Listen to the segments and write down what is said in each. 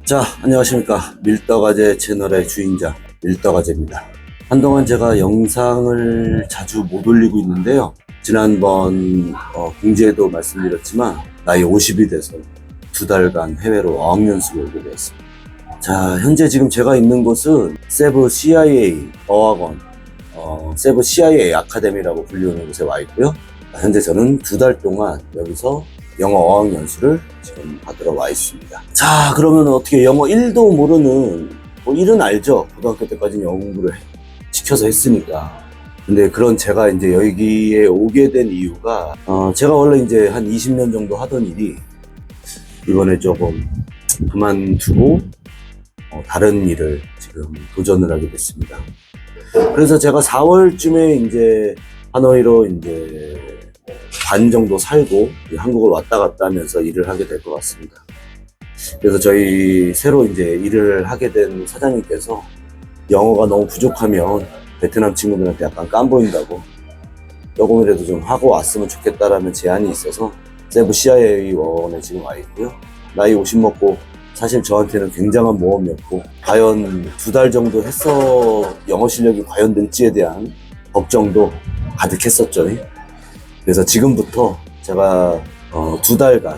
자, 안녕하십니까. 밀떡아재 채널의 주인자, 밀떡아재입니다. 한동안 제가 영상을 자주 못 올리고 있는데요. 지난번 공지에도 말씀드렸지만 나이 50이 돼서 2달간 해외로 어학연수를 오게 되었습니다. 자, 현재 지금 제가 있는 곳은 세부 CIA 어학원, 세부 CIA 아카데미라고 불리우는 곳에 와 있고요. 현재 저는 2달 동안 여기서 영어 어학연수를 지금 받으러 와 있습니다. 자, 그러면 어떻게 영어 1도 모르는, 뭐 1은 알죠. 고등학교 때까지는 영어 공부를 시켜서 했으니까. 근데 그런 제가 이제 여기에 오게 된 이유가, 제가 원래 이제 한 20년 정도 하던 일이 이번에 조금 그만두고 다른 일을 지금 도전을 하게 됐습니다. 그래서 제가 4월쯤에 이제 하노이로 이제 반 정도 살고 한국을 왔다 갔다 하면서 일을 하게 될 것 같습니다. 그래서 저희 새로 이제 일을 하게 된 사장님께서 영어가 너무 부족하면 베트남 친구들한테 약간 깜보인다고 조금이라도 좀 하고 왔으면 좋겠다라는 제안이 있어서 세부 CIA 원에 지금 와 있고요. 나이 50 먹고 사실 저한테는 굉장한 모험이었고, 과연 2달 정도 해서 영어 실력이 과연 늘지에 대한 걱정도 가득했었죠. 그래서 지금부터 제가 2달간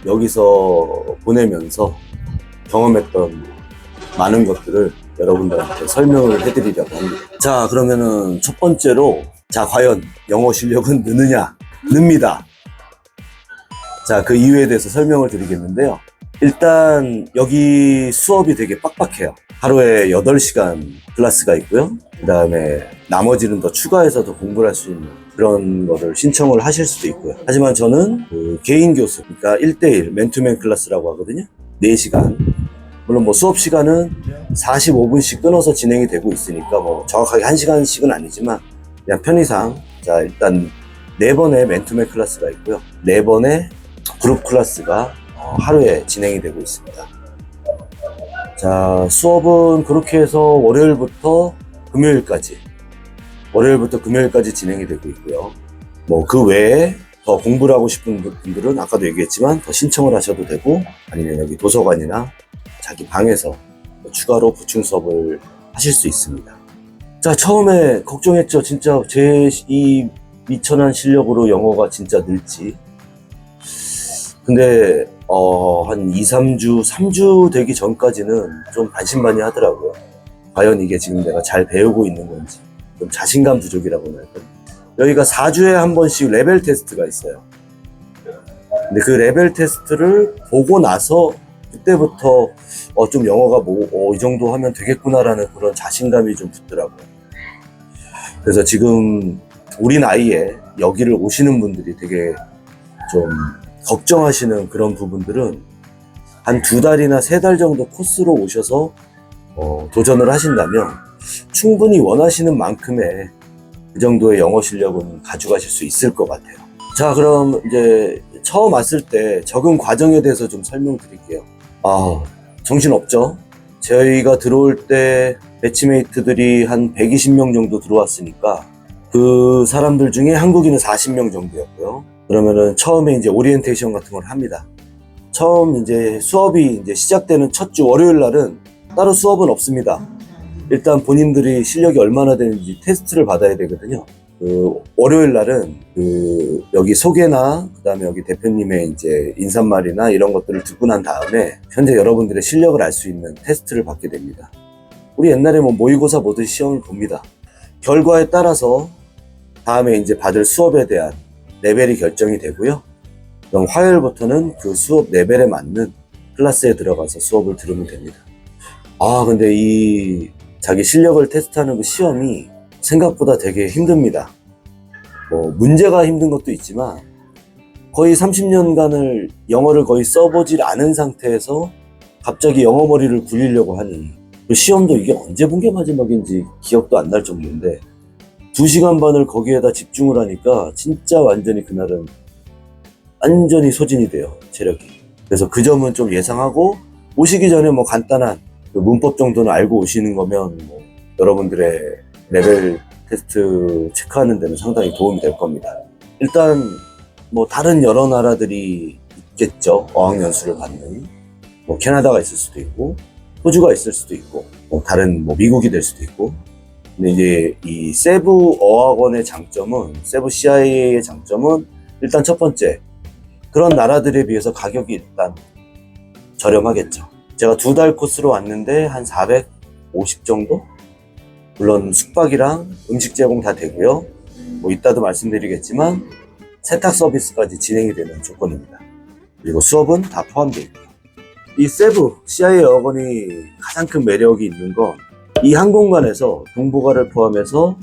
여기서 보내면서 경험했던 많은 것들을 여러분들한테 설명을 해드리려고 합니다. 자, 그러면은 첫 번째로, 자, 과연 영어 실력은 느느냐? 늡니다. 자, 그 이유에 대해서 설명을 드리겠는데요. 일단 여기 수업이 되게 빡빡해요. 하루에 8시간 클래스가 있고요. 그 다음에 나머지는 더 추가해서 더 공부를 할 수 있는 그런 거를 신청을 하실 수도 있고요. 하지만 저는 그 개인 교수, 그러니까 1대1 맨투맨 클래스라고 하거든요. 4시간. 물론 뭐 수업 시간은 45분씩 끊어서 진행이 되고 있으니까 뭐 정확하게 1시간씩은 아니지만 그냥 편의상, 자, 일단 4번의 맨투맨 클래스가 있고요. 4번의 그룹 클래스가 하루에 진행이 되고 있습니다. 자, 수업은 그렇게 해서 월요일부터 금요일까지 진행이 되고 있고요. 뭐 그 외에 더 공부를 하고 싶은 분들은 아까도 얘기했지만 더 신청을 하셔도 되고, 아니면 여기 도서관이나 자기 방에서 추가로 보충 수업을 하실 수 있습니다. 자, 처음에 걱정했죠. 진짜 제 이 미천한 실력으로 영어가 진짜 늘지. 근데 한 3주 되기 전까지는 좀 반신반의하더라고요. 과연 이게 지금 내가 잘 배우고 있는 건지. 좀 자신감 부족이라고 할까요? 여기가 4주에 한 번씩 레벨 테스트가 있어요. 근데 그 레벨 테스트를 보고 나서 그때부터 좀 영어가 이 정도 하면 되겠구나라는 그런 자신감이 좀 붙더라고요. 그래서 지금 우리 나이에 여기를 오시는 분들이 되게 좀 걱정하시는 그런 부분들은 한 2달이나 3달 정도 코스로 오셔서 도전을 하신다면 충분히 원하시는 만큼의 그 정도의 영어 실력은 가져가실 수 있을 것 같아요. 자, 그럼 이제 처음 왔을 때 적응 과정에 대해서 좀 설명드릴게요. 정신없죠? 저희가 들어올 때 배치메이트들이 한 120명 정도 들어왔으니까 그 사람들 중에 한국인은 40명 정도였고요. 그러면은 처음에 이제 오리엔테이션 같은 걸 합니다. 처음 이제 수업이 이제 시작되는 첫 주 월요일 날은 따로 수업은 없습니다. 일단 본인들이 실력이 얼마나 되는지 테스트를 받아야 되거든요. 그 월요일 날은 그 여기 소개나 그다음에 여기 대표님의 이제 인사말이나 이런 것들을 듣고 난 다음에 현재 여러분들의 실력을 알 수 있는 테스트를 받게 됩니다. 우리 옛날에 뭐 모의고사 보듯이 시험을 봅니다. 결과에 따라서 다음에 이제 받을 수업에 대한 레벨이 결정이 되고요. 그럼 화요일부터는 그 수업 레벨에 맞는 클래스에 들어가서 수업을 들으면 됩니다. 근데 이 자기 실력을 테스트하는 그 시험이 생각보다 되게 힘듭니다. 뭐 문제가 힘든 것도 있지만 거의 30년간을 영어를 거의 써보질 않은 상태에서 갑자기 영어 머리를 굴리려고 하니, 그 시험도 이게 언제 본 게 마지막인지 기억도 안 날 정도인데 2시간 반을 거기에다 집중을 하니까 진짜 완전히 그날은 완전히 소진이 돼요, 체력이. 그래서 그 점은 좀 예상하고 오시기 전에 뭐 간단한 그 문법 정도는 알고 오시는 거면 뭐 여러분들의 레벨 테스트 체크하는 데는 상당히 도움이 될 겁니다. 일단 뭐 다른 여러 나라들이 있겠죠, 어학연수를 받는. 뭐 캐나다가 있을 수도 있고, 호주가 있을 수도 있고, 뭐 다른 뭐 미국이 될 수도 있고. 근데 이제 이 세부 어학원의 장점은, 세부 CIA의 장점은 일단 첫 번째, 그런 나라들에 비해서 가격이 일단 저렴하겠죠. 제가 2달 코스로 왔는데 한 450 정도? 물론 숙박이랑 음식 제공 다 되고요. 뭐 이따도 말씀드리겠지만 세탁 서비스까지 진행이 되는 조건입니다. 그리고 수업은 다 포함되어 있고. 이 세부 CIA 어학원이 가장 큰 매력이 있는 건 이 한 공간에서 동북아를 포함해서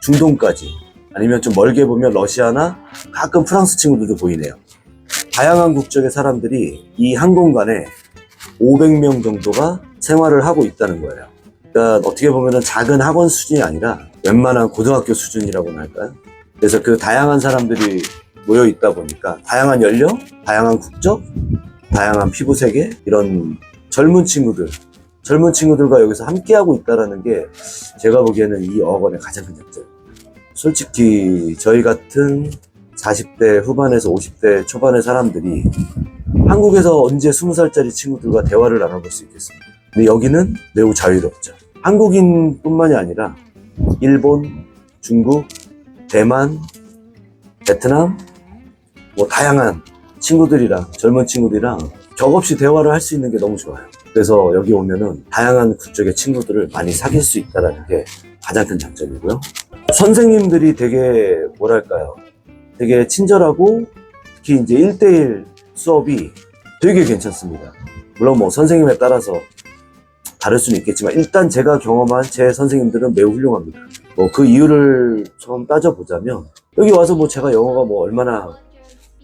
중동까지, 아니면 좀 멀게 보면 러시아나 가끔 프랑스 친구들도 보이네요. 다양한 국적의 사람들이 이 한 공간에 500명 정도가 생활을 하고 있다는 거예요. 그러니까 어떻게 보면 작은 학원 수준이 아니라 웬만한 고등학교 수준이라고나 할까요? 그래서 그 다양한 사람들이 모여 있다 보니까 다양한 연령, 다양한 국적, 다양한 피부색의 이런 젊은 친구들과 여기서 함께하고 있다는 게 제가 보기에는 이 어학원의 가장 큰 장점입니다. 솔직히 저희 같은 40대 후반에서 50대 초반의 사람들이 한국에서 언제 20살짜리 친구들과 대화를 나눠볼 수 있겠습니까? 근데 여기는 매우 자유롭죠. 한국인뿐만이 아니라 일본, 중국, 대만, 베트남, 뭐 다양한 친구들이랑, 젊은 친구들이랑 격없이 대화를 할 수 있는 게 너무 좋아요. 그래서 여기 오면은 다양한 국적의 친구들을 많이 사귈 수 있다는 게 가장 큰 장점이고요. 선생님들이 되게 뭐랄까요, 되게 친절하고, 특히 이제 1대1 수업이 되게 괜찮습니다. 물론 뭐 선생님에 따라서 다를 수는 있겠지만 일단 제가 경험한 제 선생님들은 매우 훌륭합니다. 뭐 그 이유를 처음 따져보자면, 여기 와서 뭐 제가 영어가 뭐 얼마나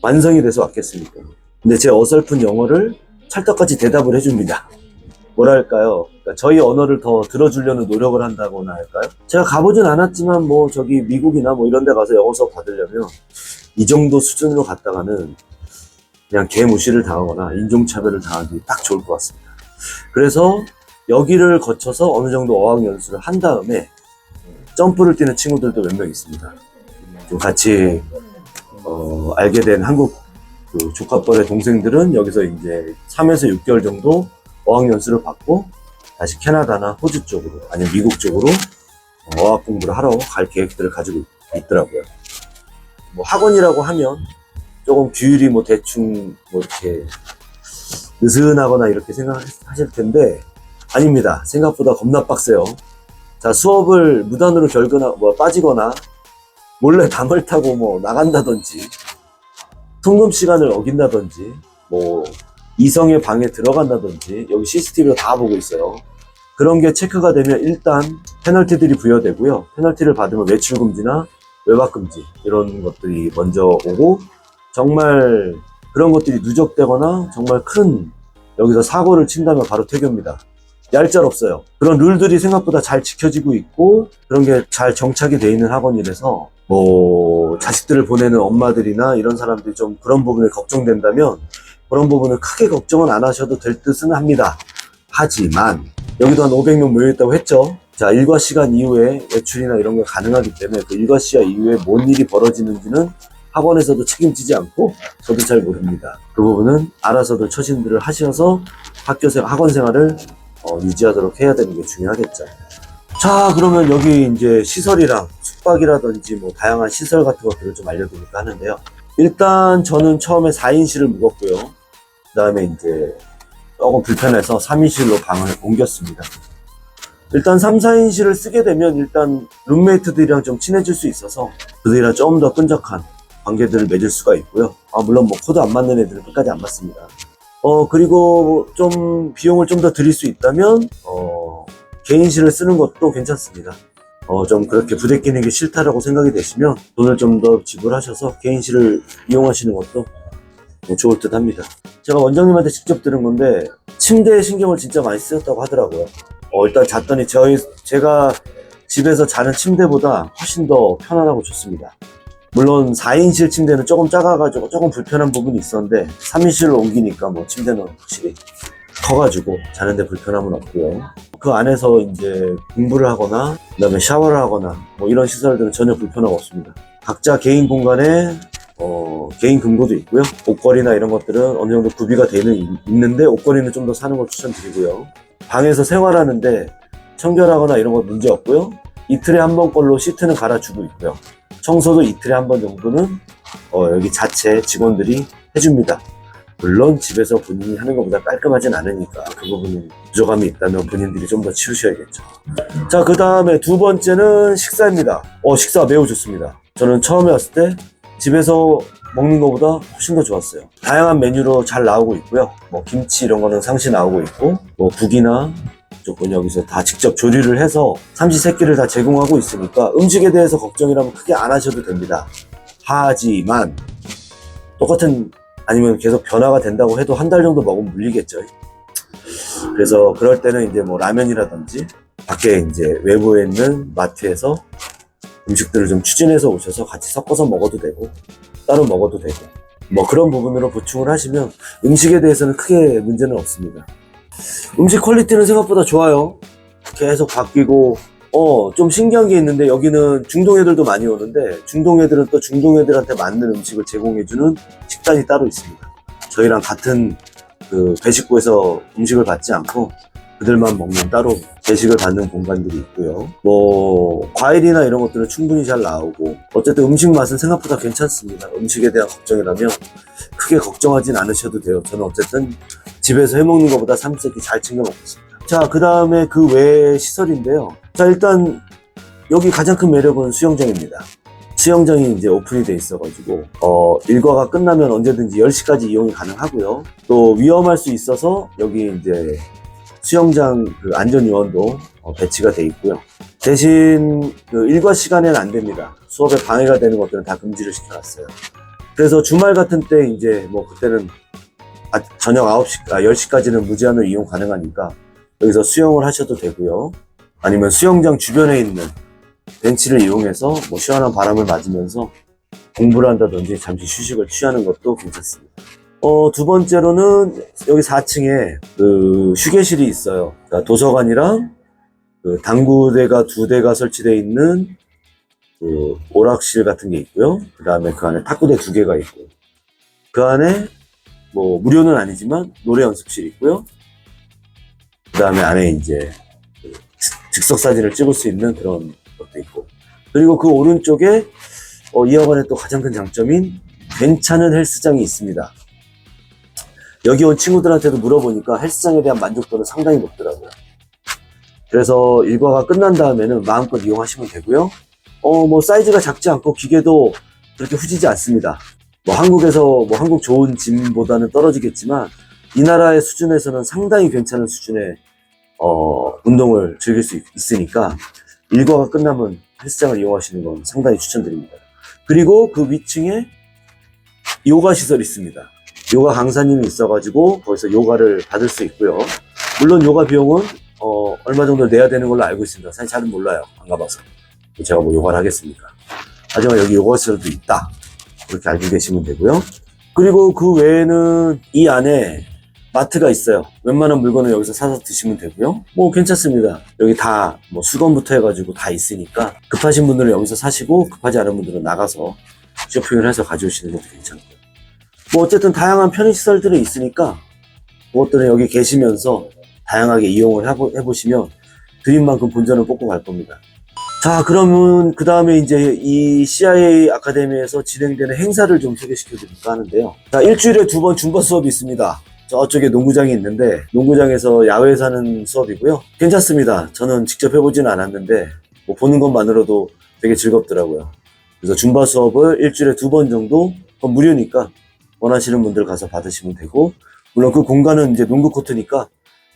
완성이 돼서 왔겠습니까? 근데 제 어설픈 영어를 찰떡같이 대답을 해줍니다. 뭐랄까요, 그러니까 저희 언어를 더 들어주려는 노력을 한다거나 할까요? 제가 가보진 않았지만 뭐 저기 미국이나 뭐 이런 데 가서 영어 수업 받으려면 이 정도 수준으로 갔다가는 그냥 개무시를 당하거나 인종차별을 당하기 딱 좋을 것 같습니다. 그래서 여기를 거쳐서 어느 정도 어학 연수를 한 다음에 점프를 뛰는 친구들도 몇 명 있습니다. 좀 같이 알게 된 한국 그 조카뻘의 동생들은 여기서 이제 3에서 6개월 정도 어학연수를 받고 다시 캐나다나 호주 쪽으로, 아니면 미국 쪽으로 어학 공부를 하러 갈 계획들을 가지고 있더라고요. 뭐 학원이라고 하면 조금 규율이 뭐 대충 뭐 이렇게 느슨하거나 이렇게 생각하실 텐데 아닙니다. 생각보다 겁나 빡세요. 자, 수업을 무단으로 결거나 뭐 빠지거나 몰래 담을 타고 뭐 나간다든지, 통금 시간을 어긴다든지, 뭐 이성의 방에 들어간다든지, 여기 CCTV로 다 보고 있어요. 그런 게 체크가 되면 일단 페널티들이 부여되고요. 페널티를 받으면 외출 금지나 외박 금지 이런 것들이 먼저 오고, 정말 그런 것들이 누적되거나 정말 큰 여기서 사고를 친다면 바로 퇴교입니다. 얄짤없어요. 그런 룰들이 생각보다 잘 지켜지고 있고 그런 게 잘 정착이 돼 있는 학원이라서 뭐 자식들을 보내는 엄마들이나 이런 사람들이 좀 그런 부분에 걱정된다면 그런 부분을 크게 걱정은 안 하셔도 될 듯은 합니다. 하지만 여기도 한 500명 모여있다고 했죠. 자, 일과 시간 이후에 외출이나 이런 게 가능하기 때문에 그 일과 시간 이후에 뭔 일이 벌어지는지는 학원에서도 책임지지 않고 저도 잘 모릅니다. 그 부분은 알아서들 처신들을 하셔서 학원 생활을 유지하도록 해야 되는 게 중요하겠죠. 자, 그러면 여기 이제 시설이랑 숙박이라든지 뭐 다양한 시설 같은 것들을 좀 알려드릴까 하는데요. 일단 저는 처음에 4인실을 묵었고요. 그 다음에 이제 조금 불편해서 3인실로 방을 옮겼습니다. 일단 3, 4인실을 쓰게 되면 일단 룸메이트들이랑 좀 친해질 수 있어서 그들이랑 좀 더 끈적한 관계들을 맺을 수가 있고요. 물론 뭐 코드 안 맞는 애들은 끝까지 안 맞습니다. 그리고 좀 비용을 좀 더 드릴 수 있다면 개인실을 쓰는 것도 괜찮습니다. 좀 그렇게 부대끼는 게 싫다라고 생각이 되시면 돈을 좀 더 지불하셔서 개인실을 이용하시는 것도 좋을 듯 합니다. 제가 원장님한테 직접 들은 건데 침대에 신경을 진짜 많이 쓰였다고 하더라고요. 일단 잤더니 제가 집에서 자는 침대보다 훨씬 더 편안하고 좋습니다. 물론 4인실 침대는 조금 작아가지고 조금 불편한 부분이 있었는데 3인실로 옮기니까 뭐 침대는 확실히 커가지고 자는데 불편함은 없고요. 그 안에서 이제 공부를 하거나 그다음에 샤워를 하거나 뭐 이런 시설들은 전혀 불편함 없습니다. 각자 개인 공간에 개인 금고도 있고요. 옷걸이나 이런 것들은 어느 정도 구비가 있는데 옷걸이는 좀 더 사는 걸 추천드리고요. 방에서 생활하는데 청결하거나 이런 거 문제 없고요. 이틀에 한 번 걸로 시트는 갈아주고 있고요. 청소도 이틀에 한 번 정도는 여기 자체 직원들이 해줍니다. 물론 집에서 본인이 하는 것보다 깔끔하진 않으니까 그 부분은 부족함이 있다면 본인들이 좀 더 치우셔야겠죠. 자, 그 다음에 두 번째는 식사입니다. 식사 매우 좋습니다. 저는 처음에 왔을 때 집에서 먹는 것보다 훨씬 더 좋았어요. 다양한 메뉴로 잘 나오고 있고요. 뭐 김치 이런 거는 상시 나오고 있고, 뭐 국이나 조금 여기서 다 직접 조리를 해서 삼시세끼를 다 제공하고 있으니까 음식에 대해서 걱정이라면 크게 안 하셔도 됩니다. 하지만 똑같은 아니면 계속 변화가 된다고 해도 한 달 정도 먹으면 물리겠죠. 그래서 그럴 때는 이제 뭐 라면이라든지 밖에 이제 외부에 있는 마트에서 음식들을 좀 추진해서 오셔서 같이 섞어서 먹어도 되고 따로 먹어도 되고 뭐 그런 부분으로 보충을 하시면 음식에 대해서는 크게 문제는 없습니다. 음식 퀄리티는 생각보다 좋아요. 계속 바뀌고 좀 신기한 게 있는데 여기는 중동 애들도 많이 오는데 중동 애들은 또 중동 애들한테 맞는 음식을 제공해주는 식단이 따로 있습니다. 저희랑 같은 그 배식구에서 음식을 받지 않고 그들만 먹는 따로 배식을 받는 공간들이 있고요. 뭐 과일이나 이런 것들은 충분히 잘 나오고 어쨌든 음식 맛은 생각보다 괜찮습니다. 음식에 대한 걱정이라면 크게 걱정하진 않으셔도 돼요. 저는 어쨌든 집에서 해먹는 것보다 삼시세끼 잘 챙겨 먹고 있습니다. 자, 그 다음에 그 외의 시설인데요. 자, 일단 여기 가장 큰 매력은 수영장입니다. 수영장이 이제 오픈이 돼 있어가지고 일과가 끝나면 언제든지 10시까지 이용이 가능하고요. 또 위험할 수 있어서 여기 이제 수영장 그 안전요원도 배치가 돼 있고요. 대신 그 일과 시간에는 안 됩니다. 수업에 방해가 되는 것들은 다 금지를 시켜놨어요. 그래서 주말 같은 때 이제 뭐 그때는 저녁 10시까지는 무제한으로 이용 가능하니까 여기서 수영을 하셔도 되고요. 아니면 수영장 주변에 있는 벤치를 이용해서 뭐 시원한 바람을 맞으면서 공부를 한다든지 잠시 휴식을 취하는 것도 괜찮습니다. 두 번째로는 여기 4층에 그 휴게실이 있어요. 그러니까 도서관이랑 그 당구대가 2대가 설치되어 있는 그 오락실 같은 게 있고요. 그 다음에 그 안에 탁구대 2개가 있고, 그 안에 뭐 무료는 아니지만 노래 연습실이 있고요. 그 다음에 안에 이제 즉석 사진을 찍을 수 있는 그런 것도 있고, 그리고 그 오른쪽에 이 학원의 또 가장 큰 장점인 괜찮은 헬스장이 있습니다. 여기 온 친구들한테도 물어보니까 헬스장에 대한 만족도는 상당히 높더라고요. 그래서 일과가 끝난 다음에는 마음껏 이용하시면 되고요. 뭐 사이즈가 작지 않고 기계도 그렇게 후지지 않습니다. 뭐 한국에서 뭐 한국 좋은 짐보다는 떨어지겠지만 이 나라의 수준에서는 상당히 괜찮은 수준의 운동을 즐길 수 있으니까 일과가 끝나면 헬스장을 이용하시는 건 상당히 추천드립니다. 그리고 그 위층에 요가 시설이 있습니다. 요가 강사님이 있어가지고 거기서 요가를 받을 수 있고요. 물론 요가 비용은 얼마 정도 내야 되는 걸로 알고 있습니다. 사실 잘은 몰라요. 안 가봐서. 제가 뭐 요가를 하겠습니까? 하지만 여기 요가 시설도 있다. 그렇게 알고 계시면 되고요. 그리고 그 외에는 이 안에 마트가 있어요. 웬만한 물건은 여기서 사서 드시면 되고요. 뭐 괜찮습니다. 여기 다 뭐 수건부터 해가지고 다 있으니까 급하신 분들은 여기서 사시고 급하지 않은 분들은 나가서 쇼핑을 해서 가져오시는 것도 괜찮고요. 뭐 어쨌든 다양한 편의시설들이 있으니까 그것들은 여기 계시면서 다양하게 이용을 해보시면 드린 만큼 본전을 뽑고 갈 겁니다. 자, 그러면 그 다음에 이제 이 CIA 아카데미에서 진행되는 행사를 좀 소개시켜 드릴까 하는데요. 자, 일주일에 2번 줌바 수업이 있습니다. 저쪽에 농구장이 있는데 농구장에서 야외에서 하는 수업이고요. 괜찮습니다. 저는 직접 해보지는 않았는데 뭐 보는 것만으로도 되게 즐겁더라고요. 그래서 줌바 수업을 일주일에 2번 정도 무료니까 원하시는 분들 가서 받으시면 되고, 물론 그 공간은 이제 농구 코트니까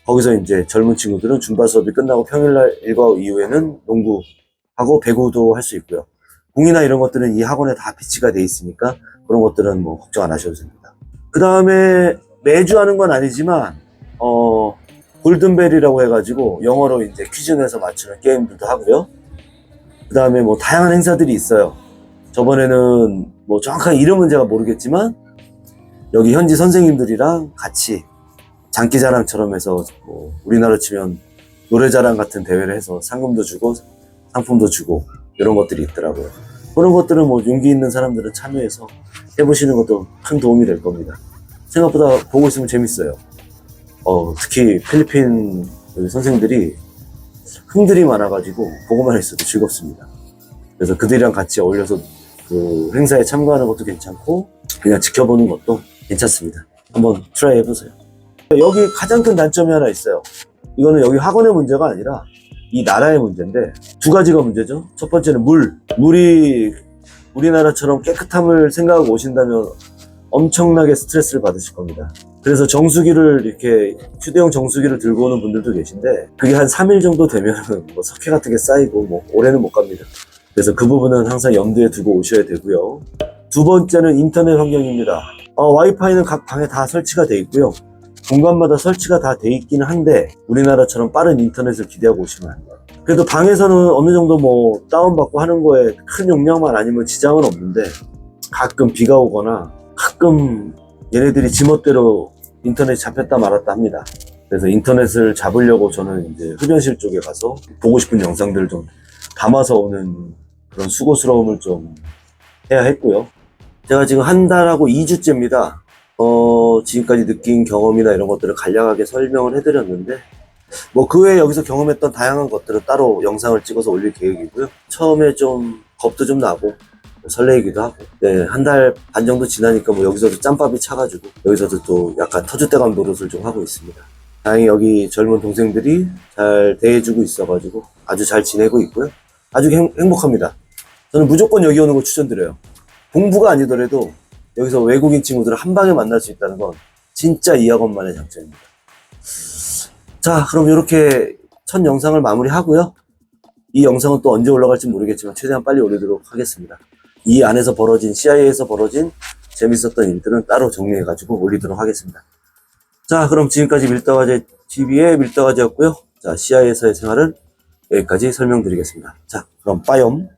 거기서 이제 젊은 친구들은 줌바 수업이 끝나고 평일날 일과 이후에는 농구하고 배구도 할 수 있고요. 공이나 이런 것들은 이 학원에 다 비치가 돼 있으니까 그런 것들은 뭐 걱정 안 하셔도 됩니다. 그 다음에 매주 하는 건 아니지만 골든벨이라고 해가지고 영어로 이제 퀴즈 내서 맞추는 게임들도 하고요. 그 다음에 뭐 다양한 행사들이 있어요. 저번에는 뭐 정확한 이름은 제가 모르겠지만 여기 현지 선생님들이랑 같이 장기자랑처럼 해서 뭐 우리나라로 치면 노래자랑 같은 대회를 해서 상금도 주고 상품도 주고 이런 것들이 있더라고요. 그런 것들은 뭐 용기 있는 사람들은 참여해서 해보시는 것도 큰 도움이 될 겁니다. 생각보다 보고 있으면 재밌어요. 특히 필리핀 여기 선생들이 흥들이 많아가지고 보고만 있어도 즐겁습니다. 그래서 그들이랑 같이 어울려서 그 행사에 참가하는 것도 괜찮고 그냥 지켜보는 것도 괜찮습니다. 한번 트라이 해보세요. 여기 가장 큰 단점이 하나 있어요. 이거는 여기 학원의 문제가 아니라 이 나라의 문제인데 두 가지가 문제죠. 첫 번째는 물이 우리나라처럼 깨끗함을 생각하고 오신다면 엄청나게 스트레스를 받으실 겁니다. 그래서 정수기를 이렇게 휴대용 정수기를 들고 오는 분들도 계신데 그게 한 3일 정도 되면 뭐 석회 같은 게 쌓이고 뭐 오래는 못 갑니다. 그래서 그 부분은 항상 염두에 두고 오셔야 되고요. 두 번째는 인터넷 환경입니다. 와이파이는 각 방에 다 설치가 돼 있고요. 공간마다 설치가 다 돼 있기는 한데 우리나라처럼 빠른 인터넷을 기대하고 오시면 안 돼요. 그래도 방에서는 어느 정도 뭐 다운받고 하는 거에 큰 용량만 아니면 지장은 없는데 가끔 비가 오거나 가끔 얘네들이 지멋대로 인터넷이 잡혔다 말았다 합니다. 그래서 인터넷을 잡으려고 저는 이제 흡연실 쪽에 가서 보고 싶은 영상들을 좀 담아서 오는 그런 수고스러움을 좀 해야 했고요. 제가 지금 한 달하고 2주째입니다. 지금까지 느낀 경험이나 이런 것들을 간략하게 설명을 해드렸는데 뭐 그 외에 여기서 경험했던 다양한 것들은 따로 영상을 찍어서 올릴 계획이고요. 처음에 좀 겁도 좀 나고 설레이기도 하고 네, 한 달 반 정도 지나니까 뭐 여기서도 짬밥이 차가지고 여기서도 또 약간 터줏대감 노릇을 좀 하고 있습니다. 다행히 여기 젊은 동생들이 잘 대해주고 있어가지고 아주 잘 지내고 있고요. 아주 행복합니다. 저는 무조건 여기 오는 거 추천드려요. 공부가 아니더라도 여기서 외국인 친구들을 한 방에 만날 수 있다는 건 진짜 이 학원만의 장점입니다. 자, 그럼 이렇게 첫 영상을 마무리하고요. 이 영상은 또 언제 올라갈지 모르겠지만 최대한 빨리 올리도록 하겠습니다. 이 안에서 벌어진, CIA에서 벌어진 재밌었던 일들은 따로 정리해가지고 올리도록 하겠습니다. 자, 그럼 지금까지 밀떡아재 TV의 밀떡아재였고요. 자, CIA에서의 생활은 여기까지 설명드리겠습니다. 자, 그럼 빠염.